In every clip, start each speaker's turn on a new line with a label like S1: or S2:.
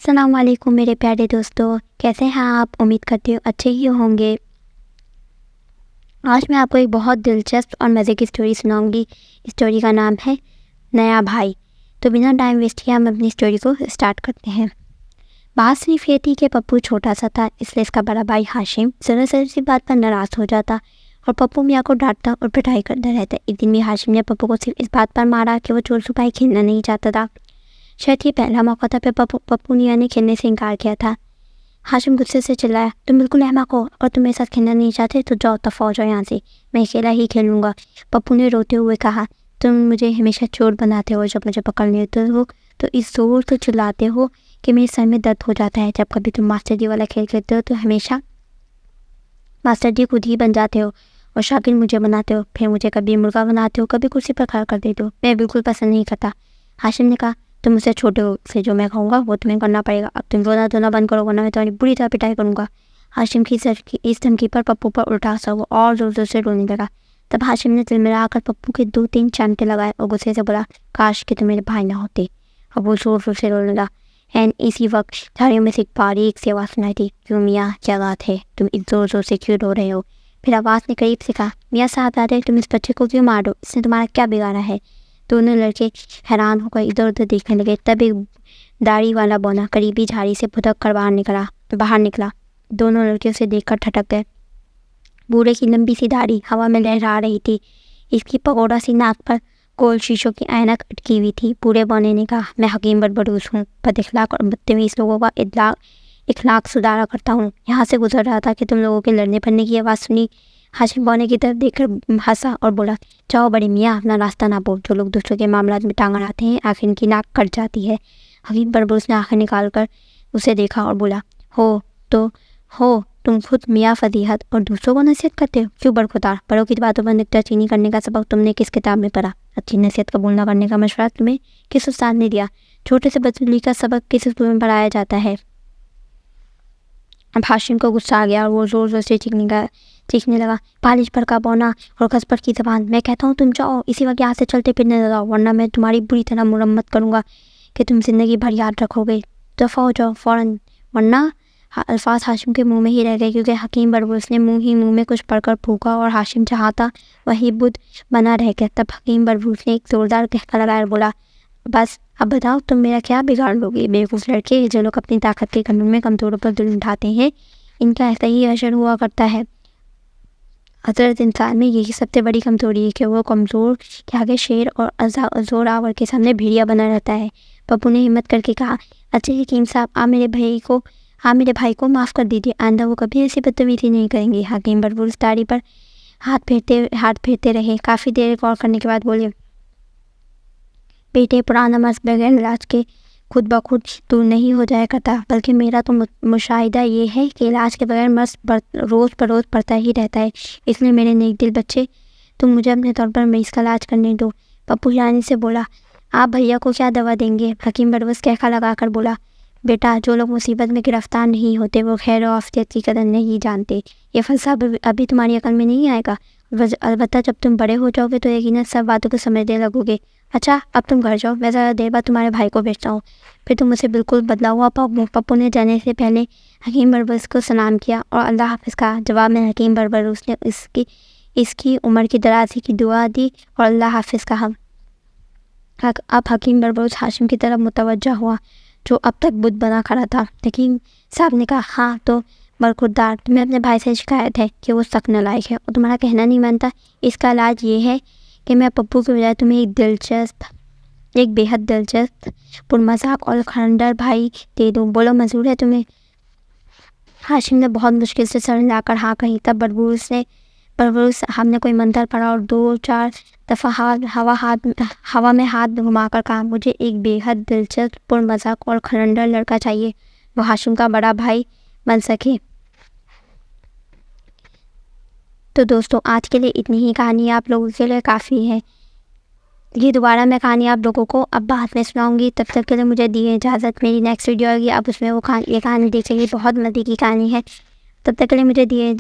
S1: السلام علیکم میرے پیارے دوستو، کیسے ہیں آپ؟ امید کرتی ہوں اچھے ہی ہوں گے۔ آج میں آپ کو ایک بہت دلچسپ اور مزے کی اسٹوری سناؤں گی۔ اسٹوری کا نام ہے نیا بھائی۔ تو بنا ٹائم ویسٹ کیا ہم اپنی اسٹوری کو اسٹارٹ کرتے ہیں۔ بات صرف یہ تھی کہ پپو چھوٹا سا تھا، اس لیے اس کا بڑا بھائی ہاشم ذرا سی بات پر ناراض ہو جاتا اور پپو میاں کو ڈانٹتا اور پٹائی کرتا رہتا۔ ایک دن بھی ہاشم نے پپو کو صرف اس بات پر مارا کہ وہ چور چھپائی کھیلنا نہیں چاہتا تھا۔ شاید یہ پہلا موقع تھا پہ پپو میاں نے کھیلنے سے انکار کیا تھا۔ ہاشم غصے سے چلایا، تم بالکل احمق ہو اور تم میرے ساتھ کھیلنا نہیں چاہتے تو جاؤ، دفعہ ہو جاؤ یہاں سے، میں اکیلا ہی کھیلوں گا۔ پپو نے روتے ہوئے کہا، تم مجھے ہمیشہ چور بناتے ہو، جب مجھے پکڑ لیتے ہو تو اس زور سے چلاتے ہو کہ میرے سر میں درد ہو جاتا ہے۔ جب کبھی تم ماسٹر جی والا کھیل کھیلتے ہو تو ہمیشہ ماسٹر جی خود ہی بن جاتے ہو اور شاگرد مجھے بناتے ہو، پھر مجھے کبھی مرغا بناتے ہو، کبھی کرسی پر کھڑا کر دیتے ہو، میں بالکل پسند نہیں کرتا۔ ہاشم نے کہا، تم مجھ سے چھوٹے ہو، سے جو میں کہوں گا وہ تمہیں کرنا پڑے گا، اب تم رونا دھونا بند کرو ورنہ میں تمہاری بری طرح پٹائی کروں گا۔ ہاشم کی اس دھمکی پر پپو پر الٹا سا وہ اور زور زور سے رونے لگا۔ تب ہاشم نے دل میں آ کر پپو کے 2-3 چانٹے لگائے اور غصے سے بولا، کاش کہ تم میرے بھائی نہ ہوتے۔ اب وہ زور زور سے رونے لگا۔ اسی وقت جھاڑیوں میں سے ایک باریک سی آواز سنائی دی، کیوں میاں، کیا بات ہے، تم اس زور زور سے کیوں رو رہے ہو؟ پھر آواز نے قریب سے کہا، میاں صاحبزادے، تم اس بچے کو کیوں مار دو، اس نے تمہارا کیا بگاڑا ہے؟ دونوں لڑکے حیران ہو کر ادھر ادھر دیکھنے لگے۔ تب ایک داڑھی والا بونا قریبی جھاڑی سے پھدک کر باہر نکلا۔ دونوں لڑکے اسے دیکھ کر ٹھٹک گئے۔ بوڑھے کی لمبی سی داڑھی ہوا میں لہرا رہی تھی، اس کی پگوڑا سی ناک پر گول شیشوں کی اینک اٹکی ہوئی تھی۔ بوڑھے بونے نے کہا، میں حکیم بربروس ہوں، بد اخلاق اور بدتمیز لوگوں کا اخلاق سدھارا کرتا ہوں، یہاں سے گزر رہا تھا کہ تم لوگوں کے لڑنے پڑنے کی آواز سنی۔ ہاشم بونے کی طرف دیکھ کر ہنسا اور بولا، جاؤ بڑے میاں، اپنا راستہ نہ پو، جو لوگ دوسروں کے معاملات میں ٹانگ اڑاتے ہیں آخر ان کی ناک کٹ جاتی ہے۔ حکیم بربروس نے آنکھیں نکال کر اسے دیکھا اور بولا، ہو تم خود میاں فضیحت اور دوسروں کو نصیحت کرتے ہو، کیوں برخودار؟ بڑوں کی باتوں پر نکتہ چینی کرنے کا سبق تم نے کس کتاب میں پڑھا؟ اچھی نصیحت قبول نہ کرنے کا مشورہ تمہیں کس استاد نے دیا؟ چھوٹے سے بدسلوکی کا سبق کس اسکول میں پڑھایا جاتا ہے؟ اب ہاشم کو غصہ آ گیا اور وہ زور زور سے چیخنے لگا، پالش پر کا بونا اور غضب کی زبان، میں کہتا ہوں تم جاؤ، اسی وقت یہاں سے چلتے پھرنے لگاؤ ورنہ میں تمہاری بری طرح مرمت کروں گا کہ تم زندگی بھر یاد رکھو گے۔ دفعہ ہو جاؤ فوراً ورنہ۔ الفاظ ہاشم کے منہ میں ہی رہ گئے کیونکہ حکیم بربروس نے منہ میں کچھ پڑھ کر پھونکا اور ہاشم جہاں تھا وہی بدھ بنا رہ گیا۔ تب حکیم بربروس نے ایک زوردار قہقہ لگایا اور بولا، بس اب بتاؤ تم میرا کیا بگاڑ لوگے؟ بیوقوف لڑکے، جو لوگ اپنی طاقت کے گھمنڈ میں کمزوروں پر ظلم اٹھاتے ہیں، ان کا ایسا ہی اثر ہوا کرتا ہے۔ حضرت انسان میں یہی سب سے بڑی کمزوری ہے کہ وہ کمزور کے آگے شیر اور زور آور کے سامنے بھیڑیا بنا رہتا ہے۔ پپو نے ہمت کر کے کہا، اچھا حکیم صاحب، آپ میرے بھائی کو معاف کر دیجیے، آئندہ وہ کبھی ایسی بدتمیزی نہیں کریں گے۔ حکیم بربروس داڑھی پر ہاتھ پھیرتے رہے، کافی دیر غور کرنے کے بعد بولے، بیٹے، پرانا مرض بغیر علاج کے خود بخود دور نہیں ہو جایا کرتا، بلکہ میرا تو مشاہدہ یہ ہے کہ علاج کے بغیر مرض روز بروز بڑھتا ہی رہتا ہے۔ اس لیے میرے نیک دل بچے، تم مجھے اپنے طور پر مریض کا علاج کرنے دو۔ پپو یعنی سے بولا، آپ بھیا کو کیا دوا دیں گے؟ حکیم بربروس قہقہ لگا کر بولا، بیٹا، جو لوگ مصیبت میں گرفتار نہیں ہوتے وہ خیر و عافیت کی قدر نہیں جانتے۔ یہ فلسفہ ابھی تمہاری عقل میں نہیں آئے گا، البتہ جب تم بڑے ہو جاؤ گے تو یقیناً سب باتوں کو سمجھنے لگو گے۔ اچھا اب تم گھر جاؤ، میں ذرا دیر بعد تمہارے بھائی کو بھیجتا ہوں، پھر تم اسے بالکل بدلا ہوا پاؤ۔ پپو نے جانے سے پہلے حکیم بربروس کو سلام کیا اور اللہ حافظ کہا۔ جواب میں حکیم بربروس نے اس کی عمر کی درازی کی دعا دی اور اللہ حافظ کہا۔ اب حکیم بربروس ہاشم کی طرف متوجہ ہوا جو اب تک بدھ بنا کھڑا تھا۔ حکیم صاحب نے کہا، ہاں تو برخودار، تمہیں اپنے بھائی سے شکایت ہے کہ وہ سخت نالائق ہے اور تمہارا کہنا نہیں مانتا۔ اس کا علاج یہ ہے کہ میں پپو کے بجائے تمہیں ایک بے حد دلچسپ پرمذاق اور کھنڈر بھائی دے دوں، بولو منظور ہے تمہیں؟ ہاشم نے بہت مشکل سے سر ہلا کر ہاں کہی۔ تب بربروس صاحب نے کوئی منتر پڑھا اور 2-4 دفعہ ہوا میں ہاتھ گھما کر کہا، مجھے ایک بے حد دلچسپ پرمذاق اور کھنڈر لڑکا چاہیے، وہ ہاشم کا بڑا بھائی بن سکے۔ تو دوستوں، آج کے لیے اتنی ہی کہانی آپ لوگوں کے لیے کافی ہے۔ یہ دوبارہ میں کہانی آپ لوگوں کو اب بعد میں سناؤں گی، تب تک کے لیے مجھے دیے اجازت۔ میری نیکسٹ ویڈیو آئے گی، آپ اس میں یہ کہانی دیکھیں گے، بہت مزے کی کہانی ہے۔ تب تک کے لیے مجھے دیے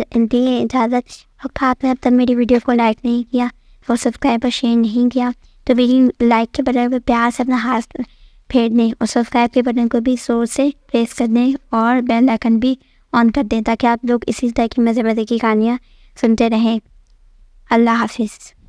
S1: اجازت۔ آپ نے اب تک میری ویڈیو کو لائک نہیں کیا اور سبسکرائب اور شیئر نہیں کیا تو میری لائک کے بدلے میں پیار سے اپنا ہاتھ پھیر دیں اور سبسکرائب کے بٹن کو بھی زور سے پریس کر دیں اور بیل آئکن بھی آن کر دیں تاکہ آپ لوگ اسی طرح کی مزے کی کہانیاں سنتے رہیں۔ اللہ حافظ۔